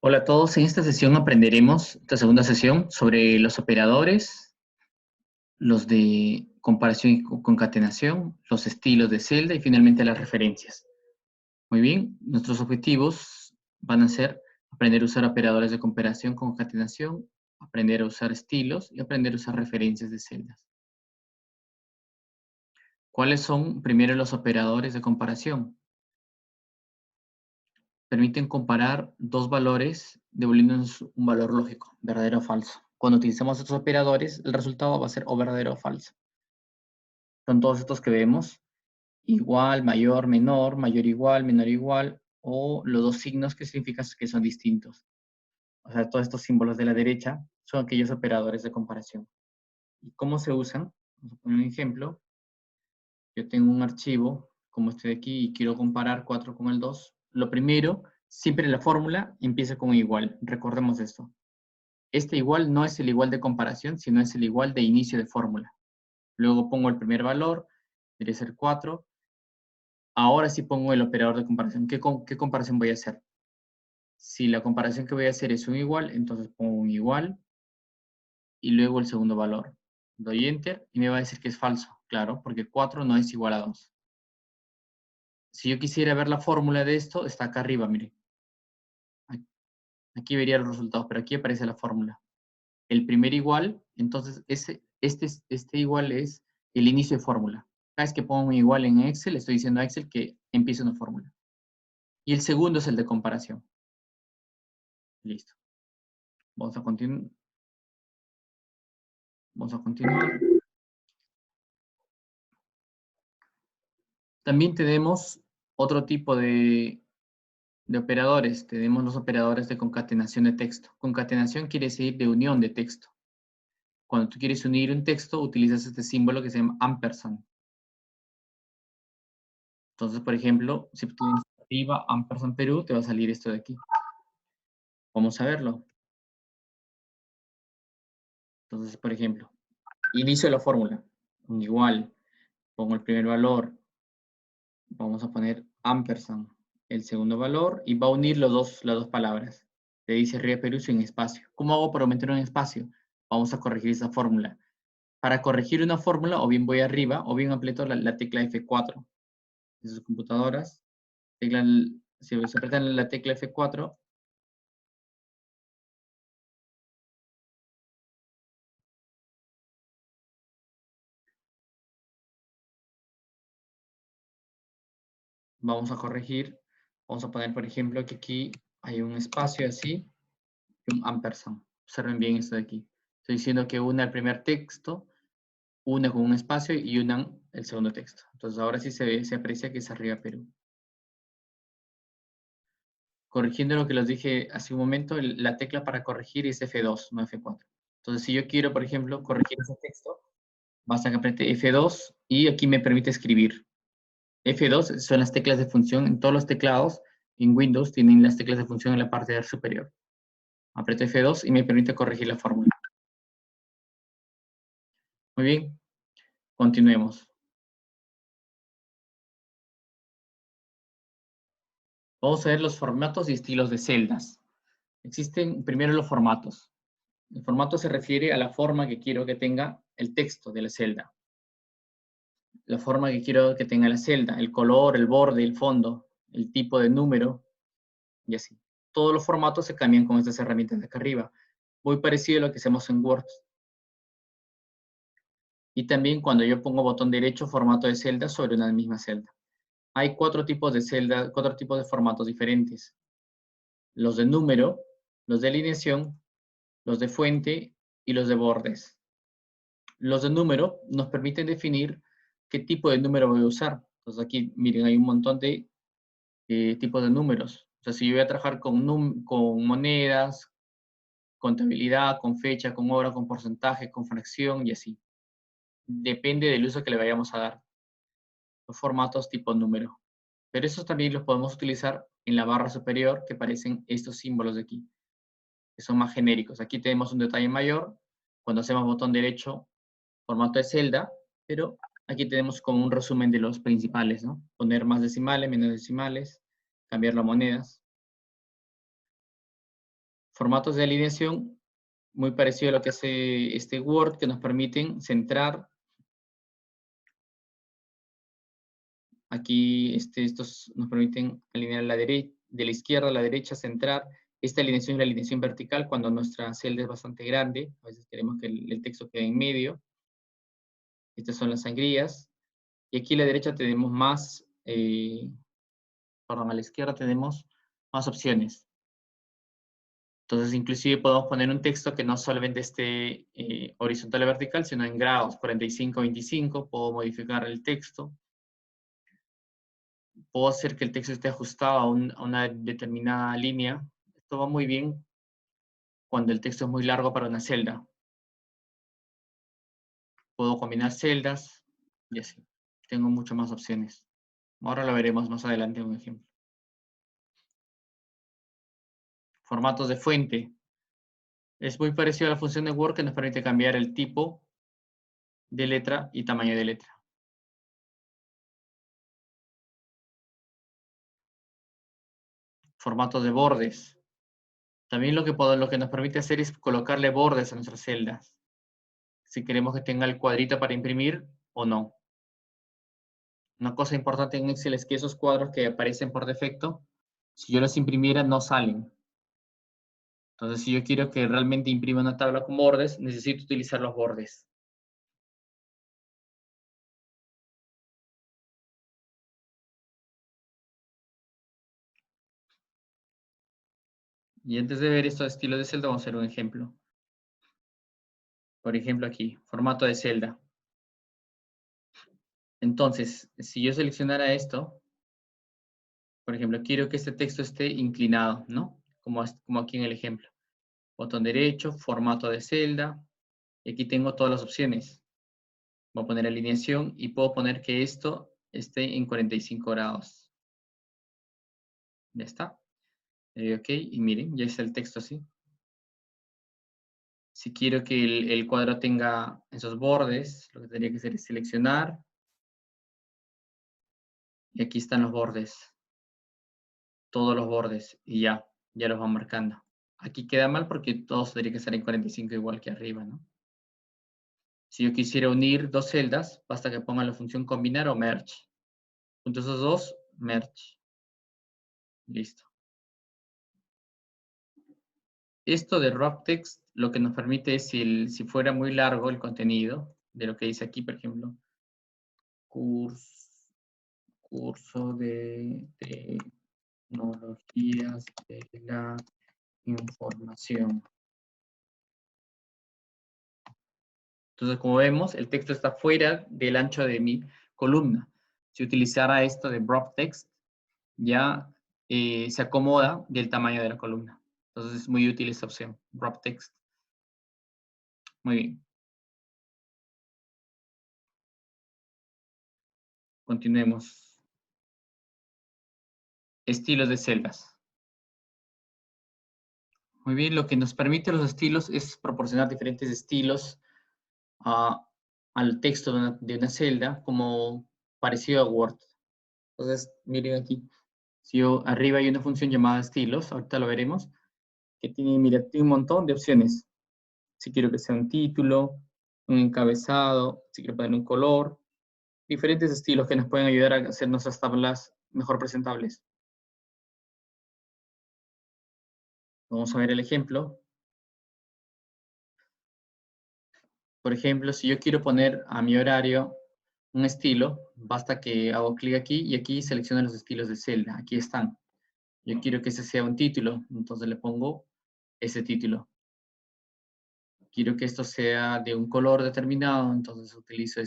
Hola a todos, en esta sesión aprenderemos, esta segunda sesión, sobre los operadores, los de comparación y concatenación, los estilos de celda y finalmente las referencias. Muy bien, nuestros objetivos van a ser aprender a usar operadores de comparación, concatenación, aprender a usar estilos y aprender a usar referencias de celdas. ¿Cuáles son primero los operadores de comparación? Permiten comparar dos valores devolviéndonos un valor lógico, verdadero o falso. Cuando utilizamos estos operadores, el resultado va a ser o verdadero o falso. Son todos estos que vemos, igual, mayor, igual, menor igual, o los dos signos que significan que son distintos. O sea, todos estos símbolos de la derecha son aquellos operadores de comparación. ¿Y cómo se usan? Vamos a poner un ejemplo. Yo tengo un archivo, como este de aquí, y quiero comparar 4 con el 2. Lo primero, siempre la fórmula empieza con igual. Recordemos esto. Este igual no es el igual de comparación, sino es el igual de inicio de fórmula. Luego pongo el primer valor, debe ser 4. Ahora sí pongo el operador de comparación. ¿Qué comparación voy a hacer? Si la comparación que voy a hacer es un igual, entonces pongo un igual y luego el segundo valor. Doy Enter y me va a decir que es falso. Claro, porque 4 no es igual a 2. Si yo quisiera ver la fórmula de esto, está acá arriba, mire. Aquí vería los resultados, pero aquí aparece la fórmula. El primer igual, entonces este igual es el inicio de fórmula. Cada vez que pongo un igual en Excel, estoy diciendo a Excel que empiece una fórmula. Y el segundo es el de comparación. Listo. Vamos a continuar. Vamos a continuar. También tenemos otro tipo de operadores. Tenemos los operadores de concatenación de texto. Concatenación quiere decir de unión de texto. Cuando tú quieres unir un texto, utilizas este símbolo que se llama ampersand. Entonces, por ejemplo, si tú tienes arriba ampersand Perú, te va a salir esto de aquí. Vamos a verlo. Entonces, por ejemplo, inicio la fórmula. Igual, pongo el primer valor. Vamos a poner ampersand, el segundo valor, y va a unir las dos palabras. Te dice Río Perú sin espacio. ¿Cómo hago para meter un espacio? Vamos a corregir esa fórmula. Para corregir una fórmula, o bien voy arriba, o bien aprieto la tecla F4. En sus computadoras, si se apretan la tecla F4, vamos a corregir. Vamos a poner, por ejemplo, que aquí hay un espacio así y un ampersand. Observen bien esto de aquí. Estoy diciendo que una el primer texto, una con un espacio y una el segundo texto. Entonces ahora sí se aprecia que es arriba Perú. Corrigiendo lo que les dije hace un momento, la tecla para corregir es F2, no F4. Entonces si yo quiero, por ejemplo, corregir ese texto, basta que apriete F2 y aquí me permite escribir. F2 son las teclas de función. En todos los teclados en Windows tienen las teclas de función en la parte superior. Aprieto F2 y me permite corregir la fórmula. Muy bien, continuemos. Vamos a ver los formatos y estilos de celdas. Existen primero los formatos. El formato se refiere a la forma que quiero que tenga el texto de la celda. La forma que quiero que tenga la celda, el color, el borde, el fondo, el tipo de número y así. Todos los formatos se cambian con estas herramientas de acá arriba. Muy parecido a lo que hacemos en Word. Y también cuando yo pongo botón derecho, formato de celda sobre una misma celda. Hay 4 tipos de celda, 4 tipos de formatos diferentes. Los de número, los de alineación, los de fuente y los de bordes. Los de número nos permiten definir qué tipo de número voy a usar. Entonces aquí, miren, hay un montón de tipos de números. O sea, si yo voy a trabajar con monedas, contabilidad, con fecha, con hora, con porcentaje, con fracción y así. Depende del uso que le vayamos a dar. Los formatos tipo número. Pero esos también los podemos utilizar en la barra superior que aparecen estos símbolos de aquí, que son más genéricos. Aquí tenemos un detalle mayor. Cuando hacemos botón derecho, formato de celda, pero aquí tenemos como un resumen de los principales, ¿no? Poner más decimales, menos decimales, cambiar las monedas. Formatos de alineación, muy parecido a lo que hace este Word, que nos permiten centrar. Aquí estos nos permiten alinear de la izquierda a la derecha, centrar. Esta alineación es la alineación vertical cuando nuestra celda es bastante grande. A veces queremos que el texto quede en medio. Estas son las sangrías. Y aquí a la derecha tenemos más, perdón, a la izquierda tenemos más opciones. Entonces, inclusive podemos poner un texto que no solamente esté horizontal o vertical, sino en grados, 45, 25. Puedo modificar el texto. Puedo hacer que el texto esté ajustado a una determinada línea. Esto va muy bien cuando el texto es muy largo para una celda. Puedo combinar celdas y así. Tengo muchas más opciones. Ahora lo veremos más adelante en un ejemplo. Formatos de fuente. Es muy parecido a la función de Word que nos permite cambiar el tipo de letra y tamaño de letra. Formatos de bordes. También lo que nos permite hacer es colocarle bordes a nuestras celdas. Si queremos que tenga el cuadrito para imprimir o no. Una cosa importante en Excel es que esos cuadros que aparecen por defecto, si yo los imprimiera, no salen. Entonces, si yo quiero que realmente imprima una tabla con bordes, necesito utilizar los bordes. Y antes de ver estos estilos de celda, vamos a hacer un ejemplo. Por ejemplo, aquí, formato de celda. Entonces, si yo seleccionara esto, por ejemplo, quiero que este texto esté inclinado, ¿no? Como aquí en el ejemplo. Botón derecho, formato de celda. Y aquí tengo todas las opciones. Voy a poner alineación y puedo poner que esto esté en 45 grados. Ya está. Ok, y miren, ya está el texto así. Si quiero que el cuadro tenga esos bordes, lo que tendría que hacer es seleccionar. Y aquí están los bordes. Todos los bordes. Y ya los van marcando. Aquí queda mal porque todos tendrían que estar en 45 igual que arriba, ¿no? Si yo quisiera unir dos celdas, basta que ponga la función combinar o merge. Junto esos dos, merge. Listo. Esto de wrap text lo que nos permite es, si fuera muy largo el contenido, de lo que dice aquí, por ejemplo, curso de tecnologías de la información. Entonces, como vemos, el texto está fuera del ancho de mi columna. Si utilizara esto de wrap text, ya se acomoda del tamaño de la columna. Entonces, es muy útil esta opción, wrap text. Muy bien. Continuemos. Estilos de celdas. Muy bien, lo que nos permite los estilos es proporcionar diferentes estilos al texto de una celda, como parecido a Word. Entonces, miren aquí, si yo arriba hay una función llamada estilos, ahorita lo veremos, que tiene, mira, tiene un montón de opciones. Si quiero que sea un título, un encabezado, si quiero poner un color, diferentes estilos que nos pueden ayudar a hacer nuestras tablas mejor presentables. Vamos a ver el ejemplo. Por ejemplo, si yo quiero poner a mi horario un estilo, basta que hago clic aquí y aquí selecciono los estilos de celda. Aquí están. Yo quiero que ese sea un título, entonces le pongo ese título. Quiero que esto sea de un color determinado, entonces utilizo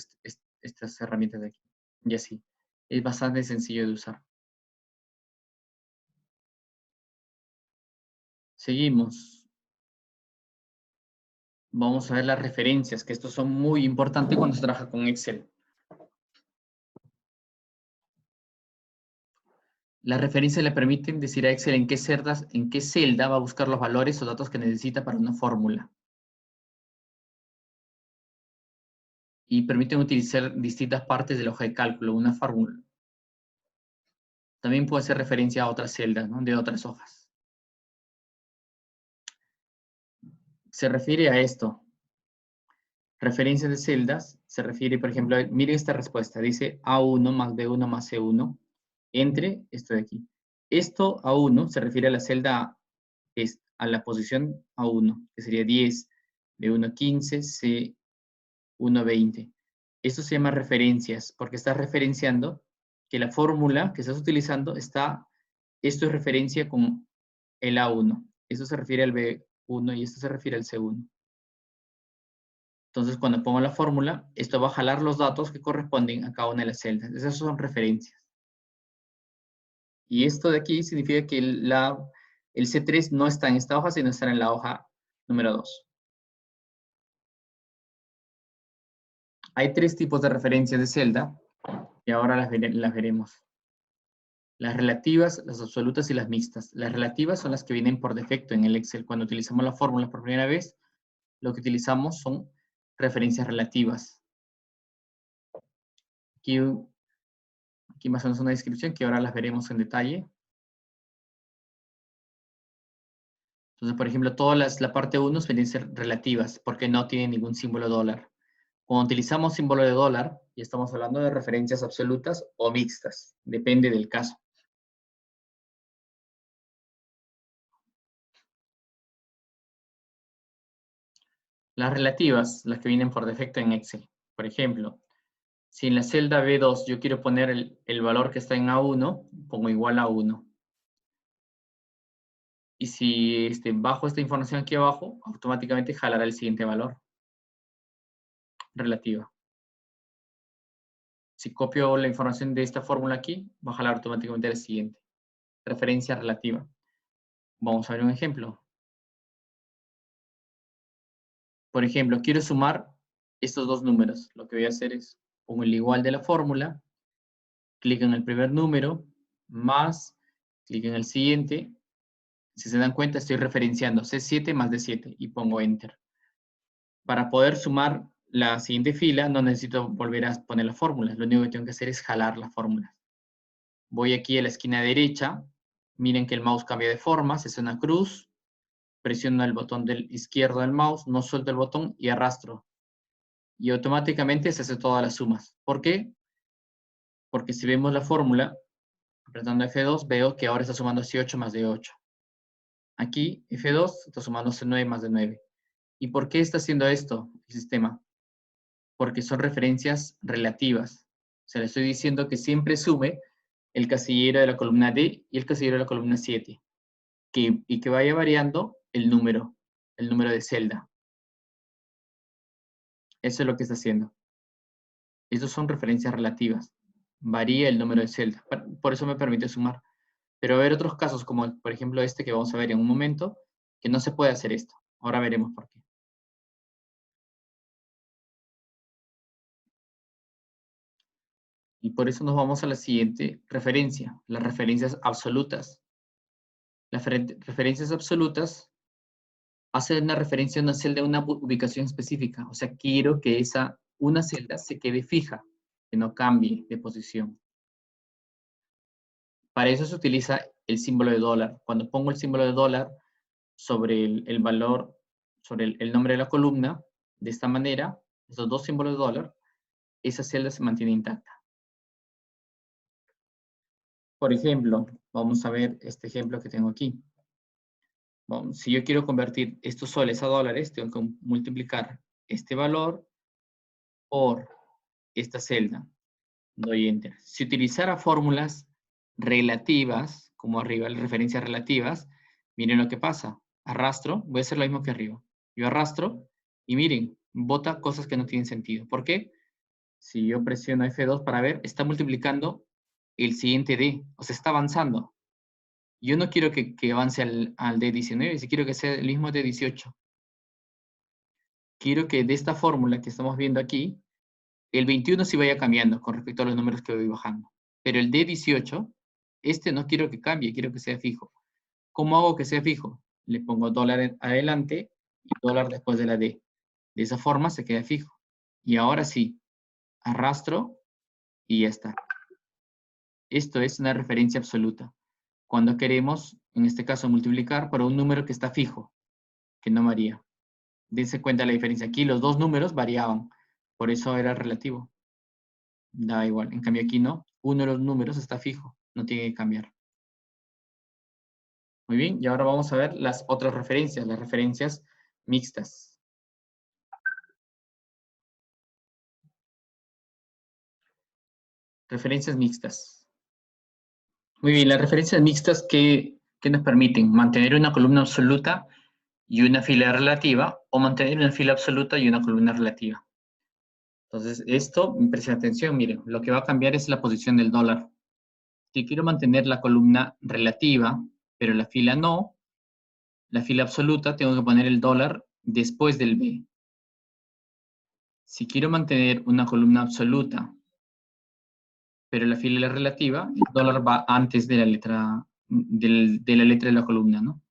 estas herramientas de aquí. Y así. Es bastante sencillo de usar. Seguimos. Vamos a ver las referencias, que estos son muy importantes cuando se trabaja con Excel. Las referencias le permiten decir a Excel en qué celda va a buscar los valores o datos que necesita para una fórmula. Y permiten utilizar distintas partes de la hoja de cálculo, una fórmula. También puede hacer referencia a otras celdas, ¿no? De otras hojas. se refiere a esto. Referencias de celdas se refiere, por ejemplo, miren esta respuesta. Dice A1 más B1 más C1 entre esto de aquí. Esto A1 se refiere a la celda, a la posición A1, que sería 10, B1 15, C1 20. Esto se llama referencias, porque está referenciando que la fórmula que estás utilizando esto es referencia con el A1. Esto se refiere al B1 y esto se refiere al C1. Entonces, cuando pongo la fórmula, esto va a jalar los datos que corresponden a cada una de las celdas. Esas son referencias. Y esto de aquí significa que el C3 no está en esta hoja, sino está en la hoja número 2. Hay 3 tipos de referencias de celda, y ahora las veremos. Las relativas, las absolutas y las mixtas. Las relativas son las que vienen por defecto en el Excel. Cuando utilizamos la fórmula por primera vez, lo que utilizamos son referencias relativas. Aquí más o menos una descripción que ahora las veremos en detalle. Entonces, por ejemplo, todas la parte 1 suelen ser relativas porque no tienen ningún símbolo dólar. Cuando utilizamos símbolo de dólar, y estamos hablando de referencias absolutas o mixtas, depende del caso. Las relativas, las que vienen por defecto en Excel. Por ejemplo, si en la celda B2 yo quiero poner el valor que está en A1, pongo igual a 1. Y si bajo esta información aquí abajo, automáticamente jalará el siguiente valor. Relativa. Si copio la información de esta fórmula aquí, va a jalar automáticamente el siguiente. Referencia relativa. Vamos a ver un ejemplo. Por ejemplo, quiero sumar estos dos números. Lo que voy a hacer es pongo el igual de la fórmula, clic en el primer número, más, clic en el siguiente. Si se dan cuenta, estoy referenciando C7 más D7 y pongo Enter. Para poder sumar la siguiente fila, no necesito volver a poner la fórmula. Lo único que tengo que hacer es jalar la fórmula. Voy aquí a la esquina derecha. Miren que el mouse cambia de forma, se hace una cruz. Presiono el botón del izquierdo del mouse, no suelto el botón y arrastro. Y automáticamente se hace todas las sumas. ¿Por qué? Porque si vemos la fórmula, apretando F2, veo que ahora está sumando C8 más D8. Aquí, F2 está sumando C9 más D9. ¿Y por qué está haciendo esto el sistema? Porque son referencias relativas. O sea, le estoy diciendo que siempre sume el casillero de la columna D y el casillero de la columna 7. Y que vaya variando el número de celda. Eso es lo que está haciendo. Estas son referencias relativas. Varía el número de celdas. Por eso me permite sumar. Pero va a haber otros casos, como por ejemplo este que vamos a ver en un momento, que no se puede hacer esto. Ahora veremos por qué. Y por eso nos vamos a la siguiente referencia, las referencias absolutas. Las referencias absolutas hacen una referencia a una celda a una ubicación específica. O sea, quiero que una celda se quede fija, que no cambie de posición. Para eso se utiliza el símbolo de dólar. Cuando pongo el símbolo de dólar sobre el valor, sobre el nombre de la columna, de esta manera, esos dos símbolos de dólar, esa celda se mantiene intacta. Por ejemplo, vamos a ver este ejemplo que tengo aquí. Bueno, si yo quiero convertir estos soles a dólares, tengo que multiplicar este valor por esta celda. Doy Enter. Si utilizara fórmulas relativas, como arriba, las referencias relativas, miren lo que pasa. Arrastro, voy a hacer lo mismo que arriba. Yo arrastro y miren, bota cosas que no tienen sentido. ¿Por qué? Si yo presiono F2 para ver, está multiplicando el siguiente D, o sea, está avanzando. Yo no quiero que avance al D19, si quiero que sea el mismo D18. Quiero que de esta fórmula que estamos viendo aquí, el 21 sí vaya cambiando con respecto a los números que voy bajando. Pero el D18, no quiero que cambie, quiero que sea fijo. ¿Cómo hago que sea fijo? Le pongo dólar adelante y dólar después de la D. De esa forma se queda fijo. Y ahora sí, arrastro y ya está. Esto es una referencia absoluta. Cuando queremos, en este caso, multiplicar por un número que está fijo, que no varía. Dense cuenta de la diferencia. Aquí los dos números variaban, por eso era relativo. Da igual, en cambio aquí no. Uno de los números está fijo, no tiene que cambiar. Muy bien, y ahora vamos a ver las otras referencias, las referencias mixtas. Referencias mixtas. Muy bien, las referencias mixtas que nos permiten mantener una columna absoluta y una fila relativa, o mantener una fila absoluta y una columna relativa. Entonces, esto, presten atención, miren, lo que va a cambiar es la posición del dólar. Si quiero mantener la columna relativa, pero la fila no, la fila absoluta, tengo que poner el dólar después del B. Si quiero mantener una columna absoluta, pero la fila es relativa, el dólar va antes de la letra de la columna, ¿no?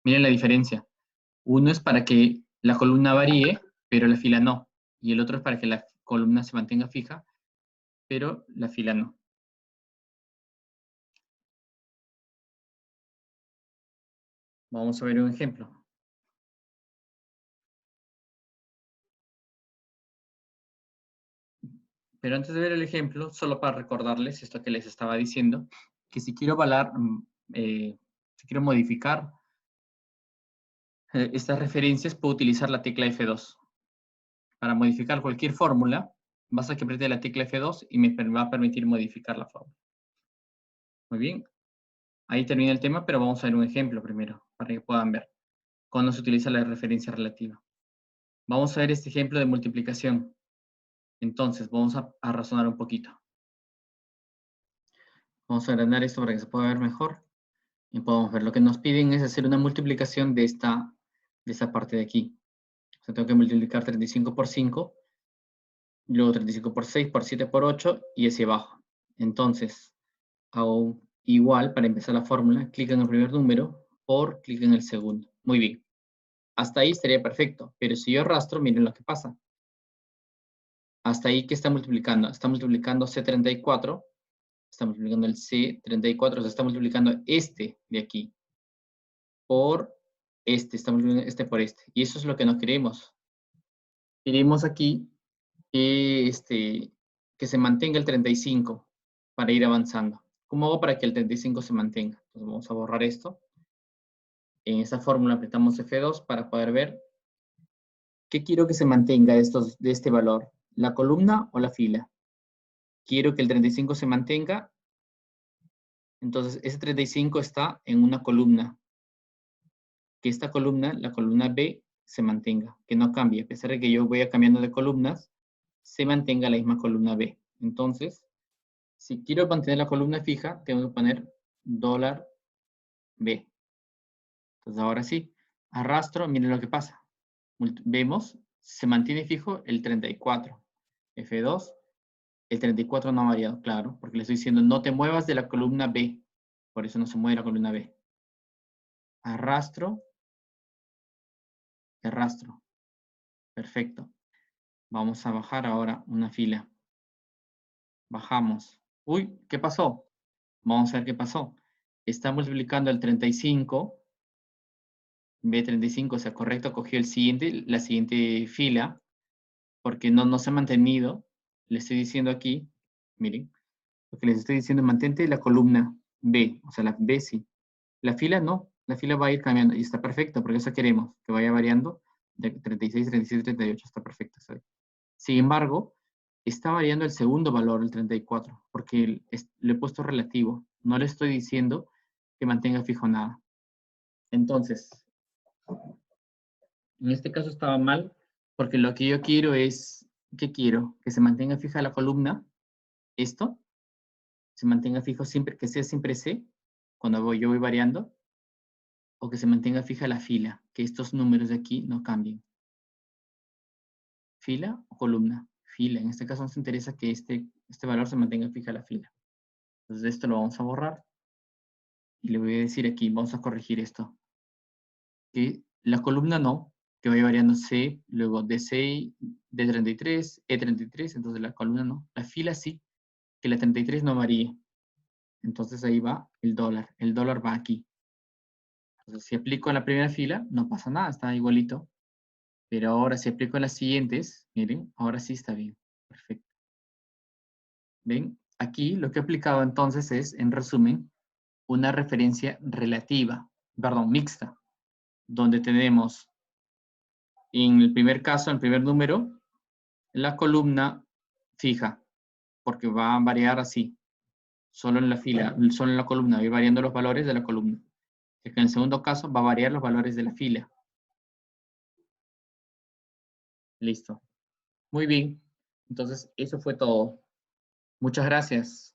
Miren la diferencia. Uno es para que la columna varíe, pero la fila no. Y el otro es para que la columna se mantenga fija, pero la fila no. Vamos a ver un ejemplo. Pero antes de ver el ejemplo, solo para recordarles esto que les estaba diciendo, que si quiero si quiero modificar estas referencias, puedo utilizar la tecla F2. Para modificar cualquier fórmula, basta que apriete la tecla F2 y me va a permitir modificar la fórmula. Muy bien, ahí termina el tema, pero vamos a ver un ejemplo primero, para que puedan ver cuando se utiliza la referencia relativa. Vamos a ver este ejemplo de multiplicación. Entonces, vamos a razonar un poquito. Vamos a agrandar esto para que se pueda ver mejor. Y podemos ver, lo que nos piden es hacer una multiplicación de esta parte de aquí. O sea, tengo que multiplicar 35 por 5, luego 35 por 6, por 7, por 8 y hacia abajo. Entonces, hago igual para empezar la fórmula, clic en el primer número por clic en el segundo. Muy bien. Hasta ahí estaría perfecto, pero si yo arrastro, miren lo que pasa. Hasta ahí, ¿qué está multiplicando? Está multiplicando C34, está multiplicando el C34, o sea, está multiplicando este de aquí por este, está multiplicando este por este. Y eso es lo que no queremos. Queremos aquí que se mantenga el 35 para ir avanzando. ¿Cómo hago para que el 35 se mantenga? Entonces vamos a borrar esto. En esta fórmula apretamos F2 para poder ver qué quiero que se mantenga de este valor, la columna o la fila. Quiero que el 35 se mantenga, entonces ese 35 está en una columna. Que esta columna, la columna B, se mantenga, que no cambie. A pesar de que yo vaya cambiando de columnas, se mantenga la misma columna B. Entonces, si quiero mantener la columna fija, tengo que poner $B. Entonces ahora sí, arrastro, miren lo que pasa. Vemos, se mantiene fijo el 34. F2, el 34 no ha variado, claro, porque le estoy diciendo no te muevas de la columna B. Por eso no se mueve la columna B. Arrastro, arrastro. Perfecto. Vamos a bajar ahora una fila. Bajamos. Uy, ¿qué pasó? Vamos a ver qué pasó. Está multiplicando el 35. B35, o sea, correcto, cogió la siguiente fila, porque no se ha mantenido. Le estoy diciendo aquí, miren, lo que les estoy diciendo, mantente la columna B, o sea, la B sí. La fila no, la fila va a ir cambiando y está perfecto, porque eso queremos, que vaya variando de 36, 37, 38, está perfecto. ¿Sabe? Sin embargo, está variando el segundo valor, el 34, porque le he puesto relativo. No le estoy diciendo que mantenga fijo nada. Entonces, en este caso estaba mal, porque lo que yo quiero es, ¿qué quiero? Que se mantenga fija la columna, esto, se mantenga fijo siempre, que sea siempre C, cuando yo voy variando, o que se mantenga fija la fila, que estos números de aquí no cambien. ¿Fila o columna? Fila. En este caso nos interesa que este valor se mantenga fija la fila. Entonces esto lo vamos a borrar. Y le voy a decir aquí, vamos a corregir esto. Que la columna no, que vaya variando C, luego D6, D33, E33, entonces la columna no. La fila sí, que la 33 no varíe. Entonces ahí va el dólar va aquí. Entonces si aplico a la primera fila, no pasa nada, está igualito. Pero ahora si aplico en las siguientes, miren, ahora sí está bien. Perfecto. ¿Ven? Aquí lo que he aplicado entonces es, en resumen, una referencia relativa, perdón, mixta, donde tenemos en el primer caso, en el primer número, la columna fija, porque va a variar así, solo en la fila, solo en la columna, va a ir variando los valores de la columna. En el segundo caso va a variar los valores de la fila. Listo. Muy bien. Entonces, eso fue todo. Muchas gracias.